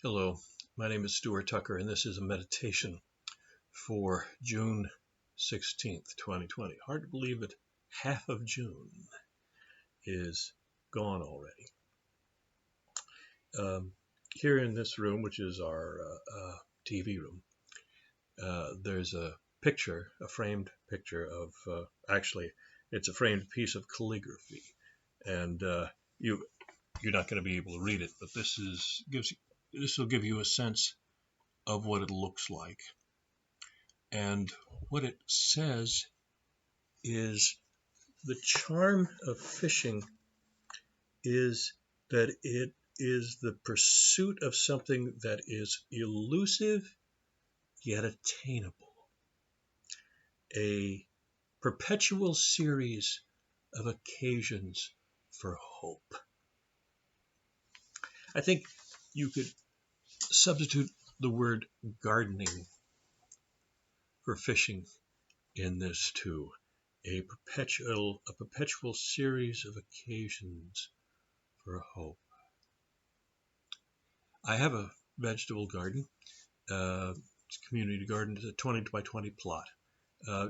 Hello, my name is Stuart Tucker, and this is a meditation for June 16th, 2020. Hard to believe that half of June is gone already. Here in this room, which is our TV room, there's a picture, a framed picture of, actually, it's a framed piece of calligraphy, and you're not going to be able to read it, but this will give you a sense of what it looks like. And what it says is the charm of fishing is that it is the pursuit of something that is elusive yet attainable. A perpetual series of occasions for hope. I think you could substitute the word gardening for fishing in this too. A perpetual series of occasions for hope. I have a vegetable garden. It's a community garden. It's a 20 by 20 plot.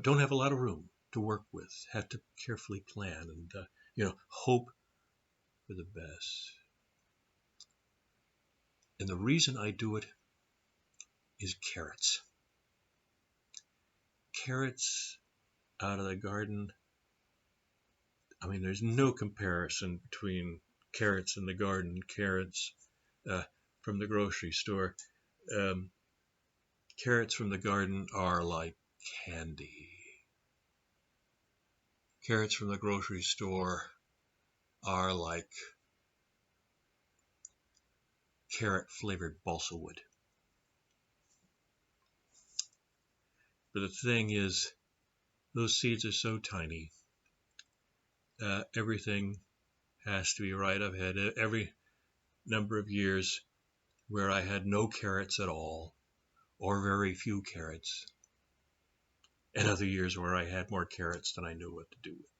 Don't have a lot of room to work with. Have to carefully plan and hope for the best. And the reason I do it is carrots. Carrots out of the garden. I mean, there's no comparison between carrots in the garden, carrots from the grocery store. Carrots from the garden are like candy. Carrots from the grocery store are like carrot-flavored balsa wood. But the thing is, those seeds are so tiny. Everything has to be right. I've had every number of years where I had no carrots at all, or very few carrots, and other years where I had more carrots than I knew what to do with.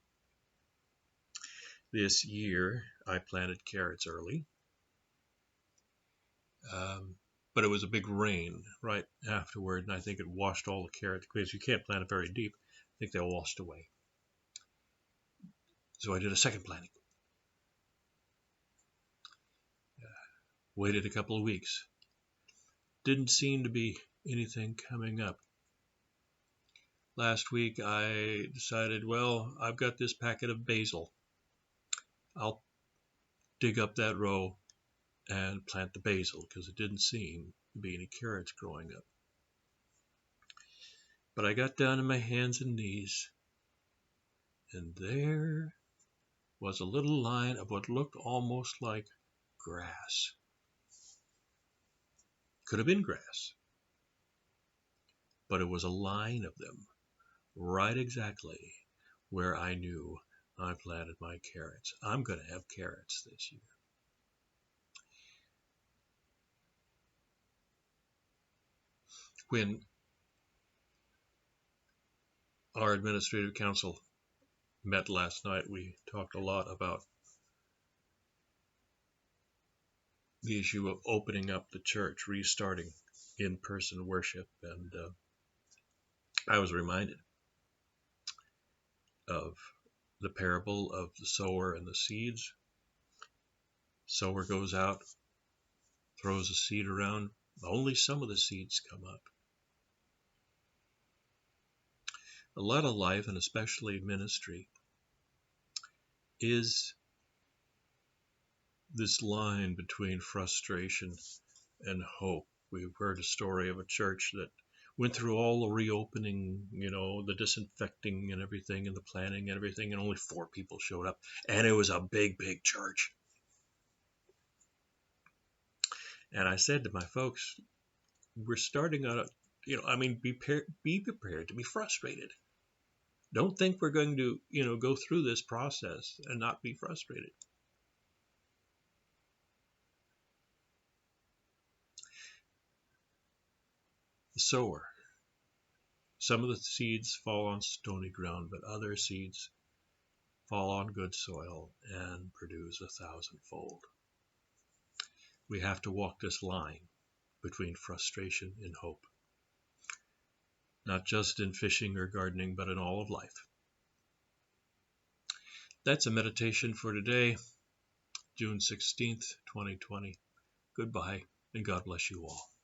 This year, I planted carrots early, but it was a big rain right afterward, and I think it washed all the carrots, because you can't plant it very deep. I think they washed away. So I did a second planting. Waited a couple of weeks. Didn't seem to be anything coming up. Last week I decided, well, I've got this packet of basil. I'll dig up that row and plant the basil, because it didn't seem to be any carrots growing up. But I got down on my hands and knees, and there was a little line of what looked almost like grass. Could have been grass, but it was a line of them, right exactly where I knew I planted my carrots. I'm going to have carrots this year. When our administrative council met last night, we talked a lot about the issue of opening up the church, restarting in-person worship, and I was reminded of the parable of the sower and the seeds. Sower goes out, throws a seed around, only some of the seeds come up. A lot of life, and especially ministry, is this line between frustration and hope. We've heard a story of a church that went through all the reopening, the disinfecting and everything, and the planning and everything, and only 4 people showed up. And it was a big, big church. And I said to my folks, we're starting on be prepared to be frustrated. Don't think we're going to, go through this process and not be frustrated. The sower. Some of the seeds fall on stony ground, but other seeds fall on good soil and produce 1,000-fold. We have to walk this line. between frustration and hope. Not just in fishing or gardening, but in all of life. That's a meditation for today, June 16th, 2020. Goodbye, and God bless you all.